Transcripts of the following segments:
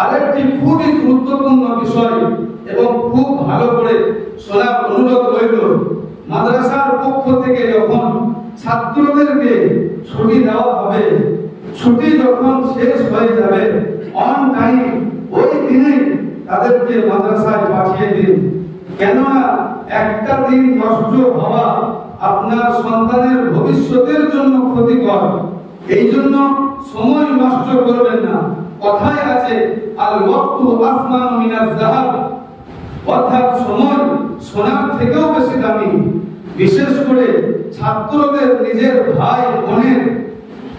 আরেকটি খুবই গুরুত্বপূর্ণ বিষয় এবং খুব ভালো করে শোনার অনুরোধ রইল, মাদ্রাসার পক্ষ থেকে যখন ছাত্রদেরকে ছুটি দেওয়া হবে, ছুটি যখন শেষ হয়ে যাবে অন টাইম ওই দিনে তাদেরকে মাদ্রাসায় পাঠিয়ে দিন। কেননা একটা দিন নষ্ট হওয়া আপনার সন্তানের ভবিষ্যতের জন্য ক্ষতিকর। এই জন্য সময় নষ্ট করবেন না। কথায় আছে আল ওয়াক্তু আসমানু মিনাজ যাহাব, অর্থাৎ সময় সোনার থেকেও বেশি দামি। বিশেষ করে ছাত্রদের নিজের ভাই বোনের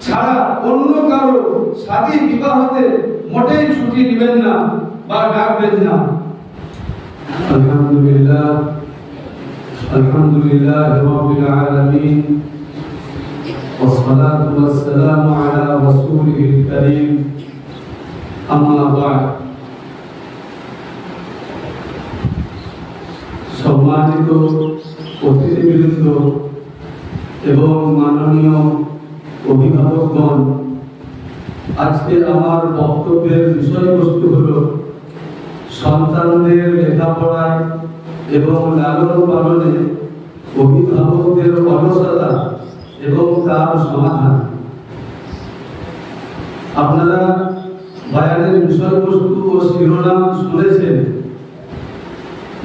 ছাড়া অন্য কারো শাদী বিবাহতে মোটেই ছুটি নেবেন না বা ডাকবেন না। আলহামদুলিল্লাহ আলহামদুলিল্লাহ রাব্বিল আলামিন والصلاة والسلام على رسوله الكريم أما بعد। সম্মানিত অতিথিবৃন্দ এবং মাননীয় অভিভাবকগণ, আজকে আমার বক্তব্যের বিষয়বস্তু হলো সন্তানদের লেখাপড়ায় এবং লালন পালনে অভিভাবকদের অলসতা এবং তার সমাধান। আপনারা বয়ানের বিষয়বস্তু ও শিরোনাম শুনেছেন।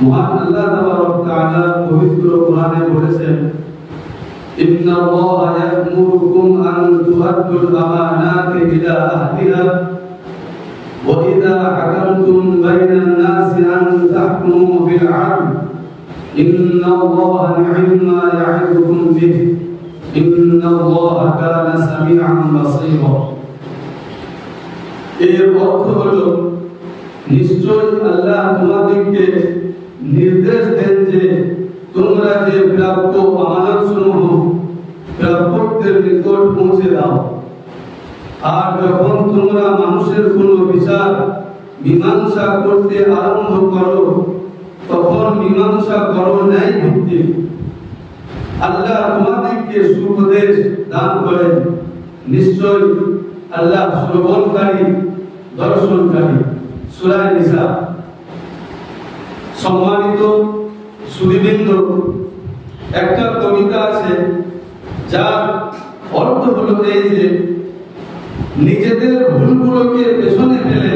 মহান আল্লাহ তাবারক তাআলা পবিত্র কোরআনে বলেছেন, ইন্নাল্লাহা ইয়া'মুরুকুম আন তু'আদ্দুল আমানাতি ইলা আহলিহা ওয়া ইযা হাকামতুম বাইনান নাসি আন তাহকুমু বিল 'আদল ইন্নাল্লাহা নি'মা ইয়া'iদুকুম বিহি ইন্নাল্লাহা কানা সামিআন বাসীরা। এর অর্থ হলো, নিশ্চয় আল্লাহ তোমাদেরকে নির্দেশ দেন যে তোমরা যে প্রাপ্ত আমানতসমূহ প্রাপকদের নিকট পৌঁছে দাও, আর যখন তোমরা মানুষের কোনো বিচার মীমাংসা করতে আরম্ভ করো তখন মীমাংসা করো ন্যায় ভিত্তিক। আল্লাহ তোমাদেরকে সুপদেশ দান করেন, নিশ্চয় আল্লাহ শ্রবণকারী দর্শনকারী। সূরা নিসা। সম্মানিত সুধীবৃন্দ, একটা কবিতা আছে যার অর্থ হলো এই যে নিজেদের ভুলগুলোকে পেছনে ফেলে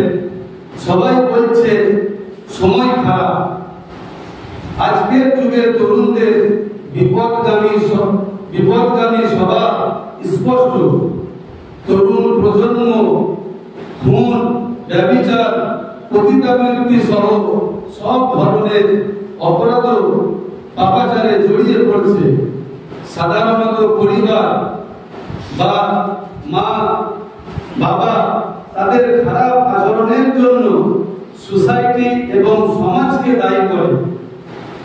সবাই বলছে সময় খারাপ। আজকের যুগের তরুণদের বিপদগামী স্বভাব স্পষ্ট। তরুণ প্রজন্ম খুন, ব্যভিচার, পতিতাবৃত্তি সহ সব ধরনের অপরাধ পাপাচারে জড়িয়ে পড়ছে। সাধারণত পরিবার বা মা বাবা তাদের খারাপ আচরণের জন্য সোসাইটি এবং সমাজকে দায়ী করে।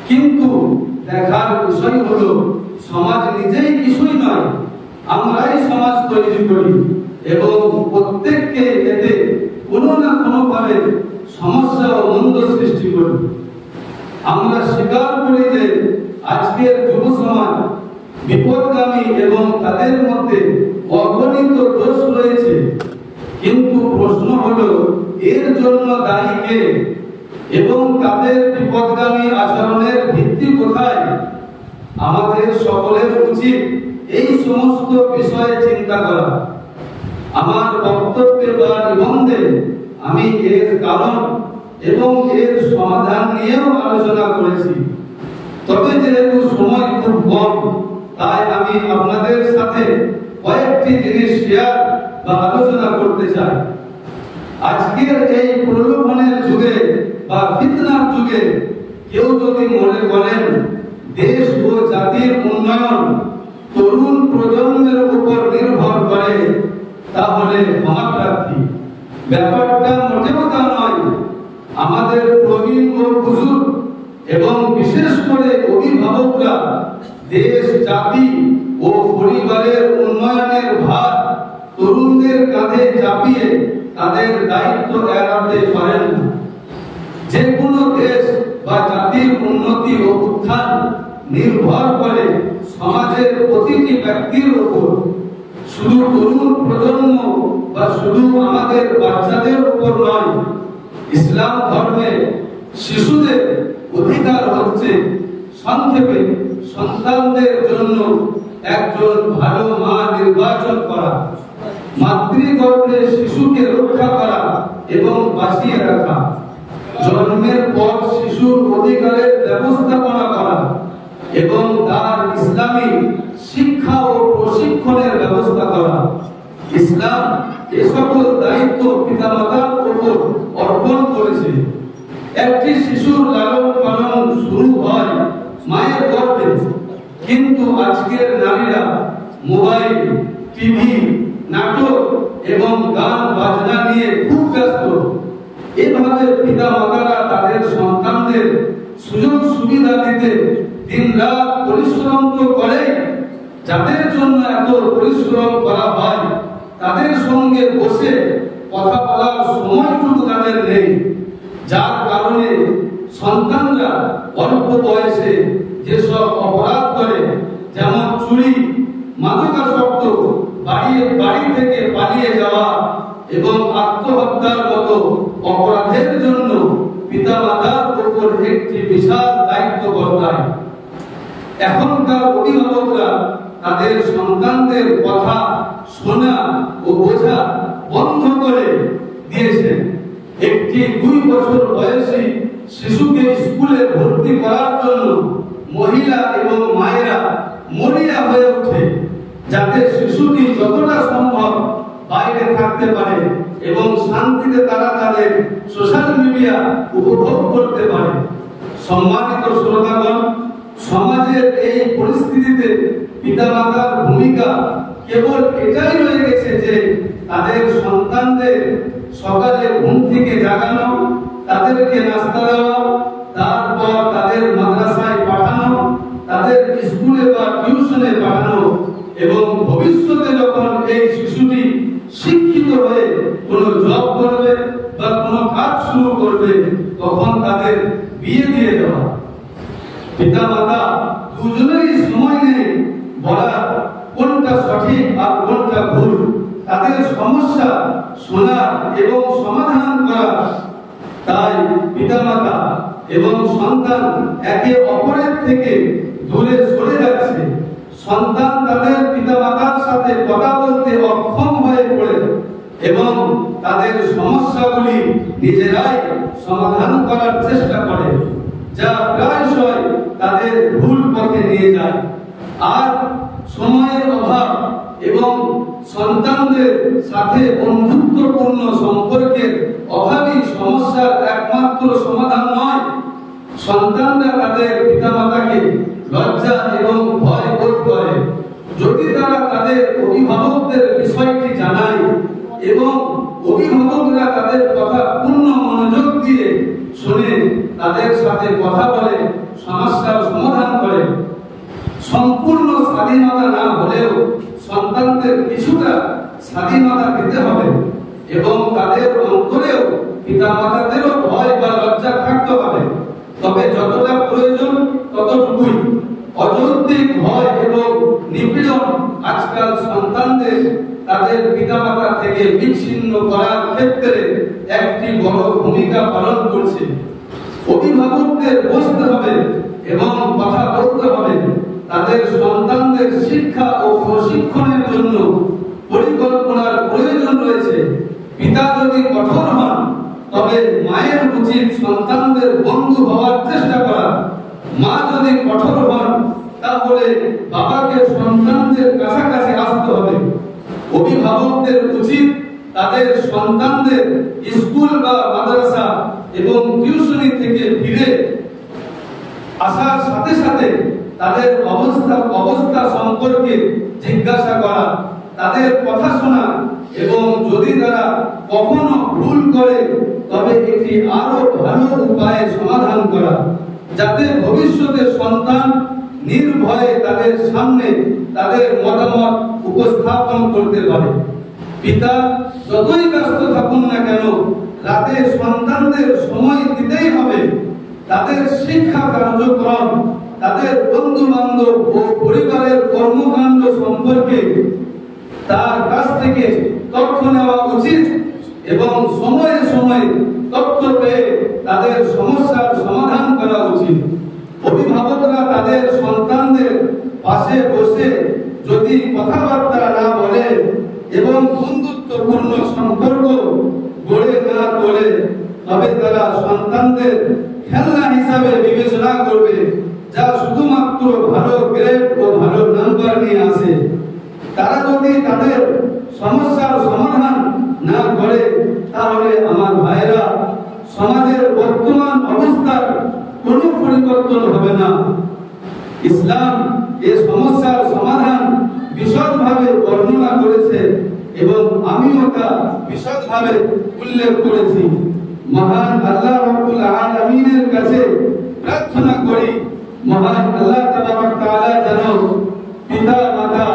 কিন্তু দেখার বিষয় হলো, সমাজ নিজেই কিছুই নয়, আমরাই সমাজ তৈরি করি এবং প্রত্যেককে এতে কোনো না কোনো ভাবে সমস্যা ও মন্দ সৃষ্টি করি। আমরা স্বীকার করি যে আজকের যুব সমাজ বিপদগামী এবং তাদের মধ্যে অগণিত দোষ রয়েছে। কিন্তু প্রশ্ন হলো, এর জন্য দায়ী কে এবং তাদের বিপদগামী আচরণের ভিত্তি কোথায়? আমাদের সকলের উচিত এই সমস্ত বিষয়ে চিন্তা করা। আমার বক্তব্যে বা নিবন্ধে আমি এর কারণ এবং এর সমাধান নিয়েও আলোচনা করেছি। তবে যেহেতু সময় খুব কম, তাই আমি আপনাদের সাথে কয়েকটি জিনিস শেয়ার বা আলোচনা করতে চাই। আজকের এই প্রলোভনের যুগে বা ফিতনার যুগে কেউ যদি মনে করেন দেশ ও জাতির উন্নয়ন তরুণ প্রজন্মের উপর নির্ভর করে, তাহলে মহাপ্রার্থী। ব্যাপারটা মোটেও তা নয়। আমাদের প্রবীণ ও বুজুর্গ এবং বিশেষ করে অভিভাবকরা দেশ, জাতি ও পরিবারের উন্নয়নের ভার তরুণদের কাঁধে চাপিয়ে তাদের দায়িত্ব এড়াতে পারেন না। যে কোনো দেশ বা জাতির উন্নতি ও উত্থান নির্ভর করে সমাজের প্রতিটি ব্যক্তির উপর। শুধু তরুণ প্রজন্ম বা শুধু আমাদের বাচ্চাদের উপর নয়, ইসলাম ধর্মে শিশুদের অধিকার হচ্ছে সংক্ষেপে সন্তানদের জন্য একজন ভালো মা নির্বাচন করা, মাতৃগর্ভে শিশুকে রক্ষা করা এবং বাঁচিয়ে রাখা, জন্মের পর শিশুর অধিকারের ব্যবস্থাপনা করা এবং তার ইসলামী শিক্ষা ও প্রশিক্ষণের ব্যবস্থা করা। ইসলাম এ সকল দায়িত্ব পিতামাতার উপর অর্পণ করেছে। একটি শিশুর লালন পালন শুরু হয় মায়ের গর্ভে, কিন্তু আজকের নারীরা মোবাইল, টিভি, নাটক এবং গান বাজনা নিয়ে খুব ব্যস্ত। এভাবে পিতামাতারা তাদের সন্তানদের সুযোগ সুবিধা দিতে দিনরাত পরিশ্রম তো করে, যাদের জন্য এত পরিশ্রম করা হয় তাদের সঙ্গে বসে কথা বলার সময়টুকু তাদের নেই, যার কারণে সন্তানরা অল্প বয়সে যেসব অপরাধ করে, যেমন চুরি, মাদকাসক্ত, বাড়ি থেকে পালিয়ে যাওয়া এবং আত্মহত্যার মতো অপরাধের জন্য পিতামাতার উপর একটি বিশাল দায়িত্ব বর্তায়। এখনকার অভিভাবকরা তাদের সন্তানদের কথা শোনা ও বোঝা বন্ধ করে দিয়েছেন। একটি 2 বছর বয়সী শিশুকে স্কুলে ভর্তি করার জন্য মহিলা এবং মায়েরা মরিয়া হয়ে ওঠে, যাতে শিশুটি যতটা সম্ভব বাইরে থাকতে পারে এবং শান্তিতে তারা তাদের সোশ্যাল মিডিয়া উপভোগ করতে পারে। সম্মানিত শ্রোতাগণ, সমাজের এই পরিস্থিতিতে পিতামাতার ভূমিকা কেবল এটাই রয়ে গেছে যে তাদের সন্তানদের সকালে ঘুম থেকে জাগানো, তাদেরকে নাস্তা দেওয়া, তারপর তাদের মাদ্রাসায় পাঠানো, তাদের স্কুলে বা টিউশনে পাঠানো এবং ভবিষ্যতে যখন এই শিশুটি শিক্ষিত হয়ে কোনো জব করবে বা কোনো কাজ শুরু করবে তখন তাদের বিয়ে দিয়ে দেওয়া। পিতামাতা দুজনেরই সময় নেই বলা কোনটা সঠিক আর কোনটা ভুল, তাদের সমস্যা শোনা এবং সমাধান করা। তাই পিতামাতা এবং সন্তান একে অপরের থেকে দূরে সরে যাচ্ছে। সন্তান তাদের পিতামাতার সাথে কথা বলতে অক্ষম হয়ে পড়ে এবং তাদের সমস্যাগুলি নিজেরাই সমাধান করার চেষ্টা করে, যা প্রায়শই তাদের ভুল পথে নিয়ে যায়। আর সময়ের অভাব এবং সন্তানদের সাথে বন্ধুত্বপূর্ণ সম্পর্কের অভাবই সমস্যার একমাত্র সমাধান নয়। সন্তানরা তাদের পিতামাতাকে লজ্জা এবং ভয় বোধ করে। যদি তারা তাদের অভিভাবকদের বিষয়টি জানায় এবং অভিভাবকরা তাদের কথা পূর্ণ মনোযোগ দিয়ে শুনে তাদের সাথে কথা বলে সমস্যার সমাধান করে। সম্পূর্ণ স্বাধীনতা না হলেও সন্তানদের কিছুটা স্বাধীনতা দিতে হবে এবং তাদের অন্তরেও পিতামাতাদেরও ভয় বা লজ্জা থাকতে হবে, তবে যতটা প্রয়োজন ততটুকুই। অযৌক্তিক ভয় এবং নিপীড়ন আজকাল সন্তানদের তাদের পিতামাতা থেকে বিচ্ছিন্ন করার ক্ষেত্রে একটি বড় ভূমিকা পালন করছে। অভিভাবকদের বসতে হবে এবং কথা বলতে হবে। তাদের সন্তানদের শিক্ষা ও প্রশিক্ষণের জন্য পরিকল্পনার প্রয়োজন রয়েছে। পিতা যদি কঠোর হন তবে মায়ের উচিত সন্তানদের বন্ধু হওয়ার চেষ্টা করা। মা যদি কঠোর হন তাহলে বাবাকে সন্তানদের কাছাকাছি আসতে হবে। অভিভাবকদের উচিত তাদের সন্তানদের স্কুল বা মাদ্রাসা এবং টিউশনি থেকে ফিরে আসার সাথে সাথে তাদের অবস্থা সম্পর্কে জিজ্ঞাসা করা, তাদের কথা শোনা এবং যদি তারা কখনো ভুল করে তবে এটি আরো ভালো উপায়ে সমাধান করা, যাতে ভবিষ্যতে সন্তান নির্ভয়ে তাদের সামনে তাদের মতামত উপস্থাপন করতে পারে। পিতা যতই ব্যস্ত থাকুন না কেন রাতে সন্তানদের সময় দিতেই হবে। তাদের শিক্ষা কার্যক্রম, তাদের বন্ধু বান্ধব ও পরিবারের কর্মকাণ্ড সম্পর্কে তার কাছ থেকে তথ্য নেওয়া উচিত এবং সময়ে সময়ে তথ্য পেয়ে তাদের সমস্যার সমাধান করা উচিত। অভিভাবকরা তাদের সন্তানদের পাশে বসে যদি কথাবার্তা না বলে এবং বন্ধুত্বপূর্ণ সম্পর্ক গড়ে না তোলে, তবে তারা সন্তানদের খেলনা হিসাবে বিবেচনা করবে, যা শুধুমাত্র ভালো গ্রেড ও ভালো নাম্বার নিয়ে আসে। তারা যদি তাদের সমস্যার সমাধান না করে, তাহলে আমার ভাইরা, সমাজের বর্তমান অবস্থার কোনো পরিবর্তন হবে না। ইসলাম এই সমস্যার সমাধান বিশদভাবে বর্ণনা করেছে এবং আমিও তা বিশদভাবে উল্লেখ করেছি। মহান আল্লাহ রাব্বুল আলামিনের কাছে প্রার্থনা করি, মহান আল্লাহ তাবারক তাআলা যেন পিতা মাতা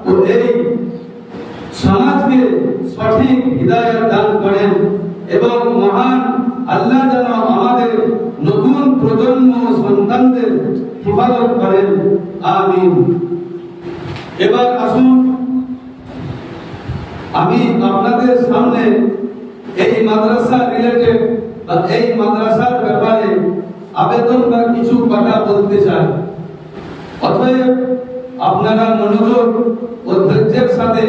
ও এই সমাজকে সঠিক হিদায়াত দান করেন এবং মহান আল্লাহ যেন আমাদের নতুন প্রজন্ম সন্তানদের হিফাজত করেন। আমিন। এবার আসুন আমি আপনাদের সামনে এই মাদ্রাসা রিলেটেড বা এই মাদ্রাসার ব্যাপারে আবেদন বা কিছু কথা বলতে চাই। অতএব আপনারা মনোযোগ ও ধৈর্যের সাথে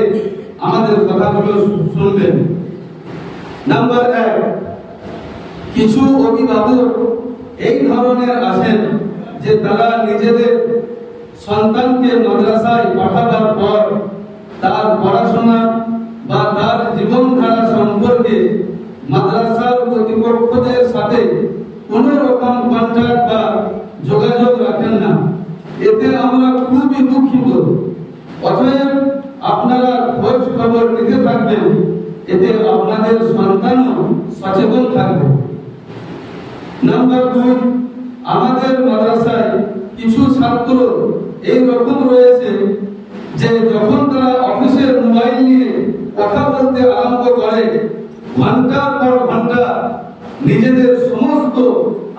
আমাদের কথাগুলো শুনবেন। নাম্বার 1, কিছু অভিভাবক এই ধরনের আছেন যে তারা নিজেদের সন্তানকে মাদ্রাসায় পাঠাবার পর তার পড়াশোনা বা তার জীবনধারা সম্পর্কে মাদ্রাসার কর্তৃপক্ষদের সাথে কোনো রকম কন্ট্যাক্ট বা যোগাযোগ রাখেন না। এতে আমরা খুবই দুঃখিত। অতএব আপনারা খোঁজ খবর নিতে থাকবেন, এতে আপনাদের সন্তানও সচেতন থাকবে। নাম্বার 2, আমাদের মাদ্রাসায় কিছু ছাত্র এই রকম রয়েছে যে যখন তারা অফিসের মোবাইল নিয়ে কথা বলতে আরম্ভ করে, ঘন্টার পর ঘন্টা নিজেদের সমস্ত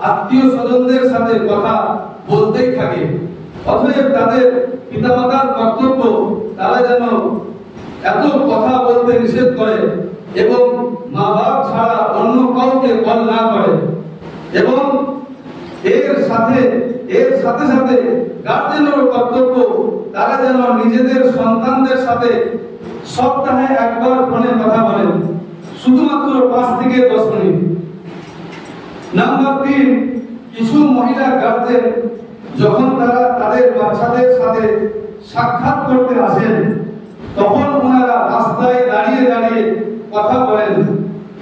আত্মীয় স্বজনদের সাথে কথা বলতেই থাকে। অতএব তাদের পিতামাতার কর্তব্য তারা যেন এত কথা বলতে নিষেধ করে এবং মা বাপ ছাড়া অন্য কাউকে কল না করে এবং এর সাথে সাথে গার্জেনেরও কর্তব্য তারা যেন নিজেদের সন্তানদের সাথে সপ্তাহে একবার ফোনে কথা বলেন, শুধুমাত্র 5 থেকে 10 মিনিট। নাম্বার 3, কিছু মহিলা গার্জেন যখন তারা তাদের বাচ্চাদের সাথে সাক্ষাৎ করতে আসেন, তখন ওনারা রাস্তায় দাঁড়িয়ে দাঁড়িয়ে কথা বলেন।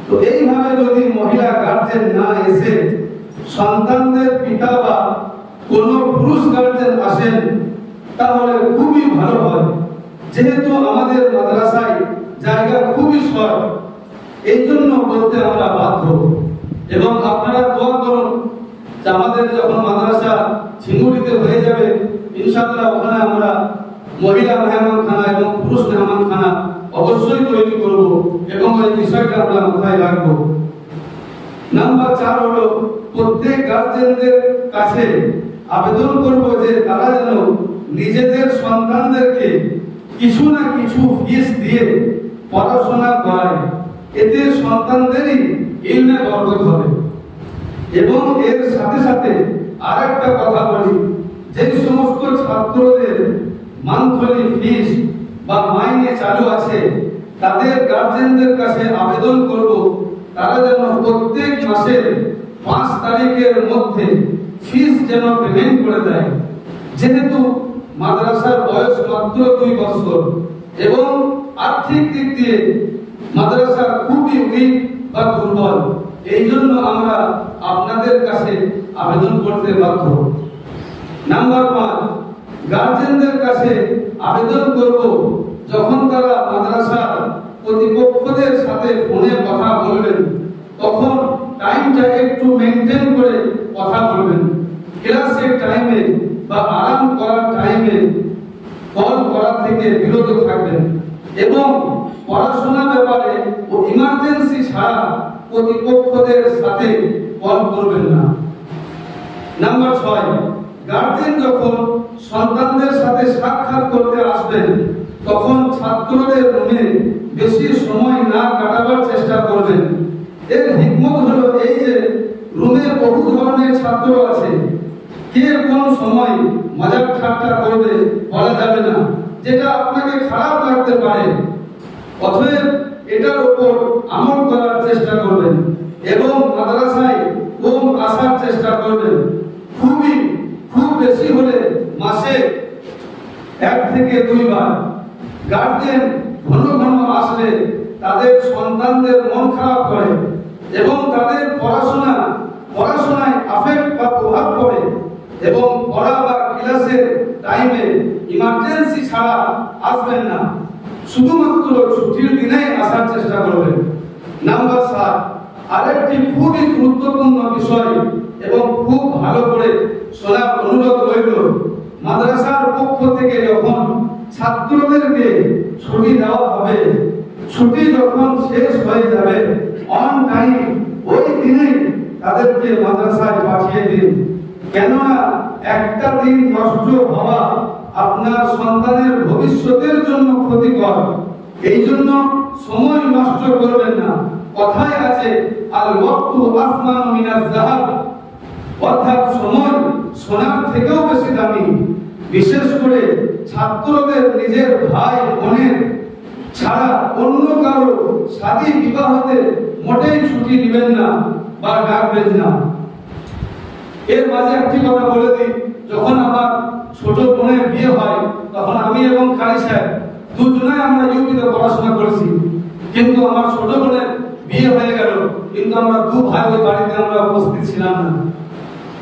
তো এইভাবে যদি মহিলা গার্জেন না এসে সন্তানদের পিতা বা কোনো পুরুষ গার্জেন আসেন, তাহলে খুবই ভালো হয়। যেহেতু আমাদের মাদ্রাসায় জায়গা খুবই শর্ট, এই জন্য বলতে আমরা বাধ্য। এবং আপনারা দোয়া করুন যে আমাদের যখন মাদ্রাসা ঝিঙ্গুড়িতে হয়ে যাবে, ইনশাআল্লাহ ওখানে আমরা মহিলা মেহমানখানা এবং পুরুষ মেহমানখানা অবশ্যই তৈরি করব এবং এই বিষয়টা আমরা মাথায় রাখবো। নাম্বার 4 হলো, প্রত্যেক গার্জেনদের কাছে আবেদন করব যে তারা যেন নিজেদের সন্তানদেরকে কিছু না কিছু ফিস দিয়ে পড়াশোনা করায়। এতে সন্তানদেরই ইলমে বরকত হবে। এবং এর সাথে সাথে আরেকটা কথা বলি, যে সমস্ত ছাত্রদের মান্থলি ফিস বা মাইনে চালু আছে, তাদের গার্জেনদের কাছে আবেদন করব তারা যেন প্রত্যেক মাসের 5 তারিখের মধ্যে ফিস যেন পেমেন্ট করে দেয়। যেহেতু মাদ্রাসার বয়স মাত্র 2 বছর এবং আর্থিক দিক দিয়ে মাদ্রাসা খুবই উইক বা দুর্বল, এই জন্য আমরা আপনাদের কাছে আবেদন করতে বাধ্য। নাম্বার 5, গার্জেনদের কাছে আবেদন করব যখন তারা মাদ্রাসার কর্তৃপক্ষদের সাথে ফোনে কথা বলবেন, তখন টাইমটা একটু মেইনটেইন করে কথা বলবেন। ক্লাসের টাইমে বা আরাম করার টাইমে কল করা থেকে বিরত থাকবেন এবং পড়াশোনা ব্যাপারে ও ইমার্জেন্সি ছাড়া কর্তৃপক্ষদের সাথে কল করবেন না। নাম্বার 6, গার্জেন যখন সন্তানদের সাথে সাক্ষাৎ করতে আসবেন, তখন ছাত্রদের রুমে বেশি সময় না কাটাবার চেষ্টা করবেন। এর হিকমত হলো এই যে রুমে বহু ধরনের ছাত্র আছে, কে কোন সময় মজাক ঠাট্টা করবে বলা যাবে না, যেটা আপনাকে খারাপ লাগতে পারে। অতএব এটার উপর আমল করার চেষ্টা করবেন এবং মাদ্রাসায় কম আসার চেষ্টা করবেন। খুব বেশি হলে মাসে 1 থেকে 2 বার। গার্জেন ঘন ঘন আসলে তাদের সন্তানদের মন খারাপ করে এবং তাদের পড়াশোনায় আফেক্ট বা প্রভাব পড়ে এবং পড়া বা ক্লাসের টাইমে ইমার্জেন্সি ছাড়া আসবেন না, শুধুমাত্র ছুটির দিনেই আসার চেষ্টা করবেন। নাম্বার 7, আরেকটি খুবই গুরুত্বপূর্ণ বিষয় এবং খুব ভালো করে শোনার অনুরোধ রইল, মাদ্রাসার পক্ষ থেকে যখন ছাত্রদেরকে ছুটি দেওয়া হবে, ছুটি যখন শেষ হয়ে যাবে অন টাইম ওই দিনেই তাদেরকে মাদ্রাসায় পাঠিয়ে দিন। কেননা একটা দিন নষ্ট হওয়া আপনার সন্তানের ভবিষ্যতের জন্য ক্ষতিকর। এই জন্য সময় নষ্ট করবেন না। কথায় আছে আল ওয়াক্তু আসমান মিনাজ যাহাব, অর্থাৎ সময় সোনার থেকেও বেশি দামি। বিশেষ করে ছাত্রদের নিজের ভাই বোনের ছাড়া অন্য কারো শাদী বিবাহতে মোটেই ছুটি নেবেন না বা ডাকবেন না। এর মাঝে একটি কথা বলে দিই, যখন আমার ছোট বোনের বিয়ে হয় তখন আমি এবং কারি সাহেব দুজনেই আমরা ইউপিতে পড়াশোনা করেছি, কিন্তু আমার ছোট বোনের বিয়ে হয়ে গেল, কিন্তু আমরা 2 ভাই ওই বাড়িতে আমরা উপস্থিত ছিলাম না।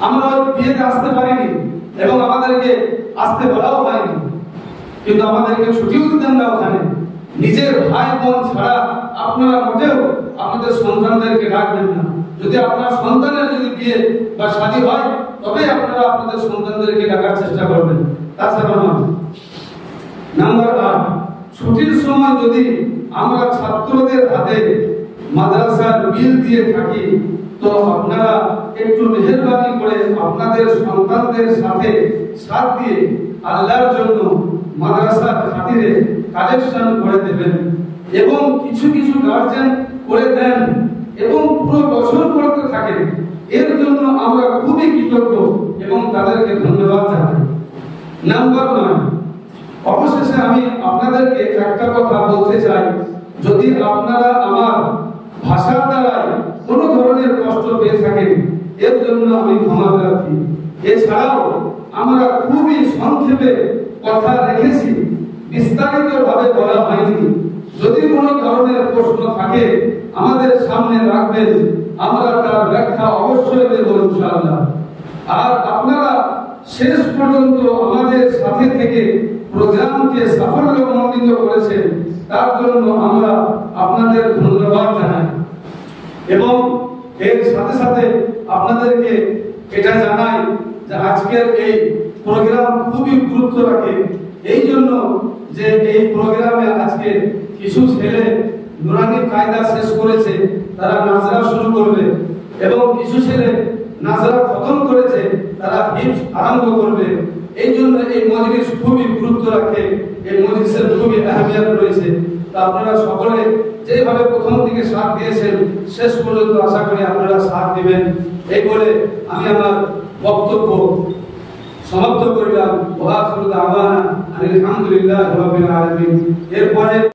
আমরা ওই বিয়েতে আসতে পারিনি এবং আমাদেরকে আসতে বলাও হয়নি, কিন্তু আমাদেরকে ছুটিও দিতেন না ওখানে। নিজের ভাই বোন ছাড়া আপনারা মোটেও আপনাদের সন্তানদেরকে ডাকবেন না। যদি আপনার সন্তানের যদি বিয়ে বা শাদী হয় তবে আপনারা আপনাদের সন্তানদেরকে ডাকার চেষ্টা করবেন, তাছাড়া নয়। নাম্বার 8, ছুটির সময় যদি আমরা ছাত্রদের হাতে মাদ্রাসার বিল দিয়ে থাকি তো আপনারা একটু মেহেরবানি করে আপনাদের সন্তানদের সাথে সাথ দিয়ে আল্লাহর জন্য মাদ্রাসার খাতিরে কালেকশন করে দেবেন এবং কিছু গার্জেন করে দেন এবং পুরো বছর করতে থাকেন। এর জন্য আমরা খুবই কৃতজ্ঞ এবং তাদেরকে ধন্যবাদ জানাই। নাম্বার 9, অবশেষে আমি আপনাদেরকে একটা কথা বলতে চাই, যদি আপনারা আমার ভাষার দ্বারাই কোনো ধরনের কষ্ট পেয়ে থাকেন এর জন্য আমি ক্ষমা প্রার্থী। এছাড়াও আমরা খুবই সংক্ষেপে কথা রেখেছি, বিস্তারিত ভাবে বলা হয়নি। যদি কোনো ধরনের প্রশ্ন থাকে আমাদের সামনে রাখবেন, আমরা তার ব্যাখ্যা অবশ্যই দেব ইনশাআল্লাহ। আর আপনারা শেষ পর্যন্ত আমাদের সাথে থেকে প্রোগ্রামকে সাফল্যমণ্ডিত করেছেন, তার জন্য আমরা আপনাদের ধন্যবাদ জানাই এবং এর সাথে সাথে আপনাদেরকে এটা জানাই যে আজকের এই প্রোগ্রাম খুবই গুরুত্ব রাখে, এই জন্য যে এই প্রোগ্রামে আজকে কিছু ছেলে নুরানি কায়দা শেষ করেছে, তারা নাজরা শুরু করবে এবং কিছু ছেলে নাজরা খতম করেছে, তারা হিফজ আরম্ভ করবে। এই জন্য এই মজলিস খুবই গুরুত্ব রাখে, এই মজলিসের খুবই আহমিয়ত রয়েছে। তা আপনারা সকলে যেভাবে প্রথম দিকে সাথ দিয়েছেন শেষ পর্যন্ত আশা করি আপনারা সাথ দিবেন। এই বলে আমি আমার বক্তব্য সমাপ্ত করলাম। ওয়া আখিরু দাওয়ানা আলহামদুলিল্লাহি রাব্বিল আলামিন। এরপরে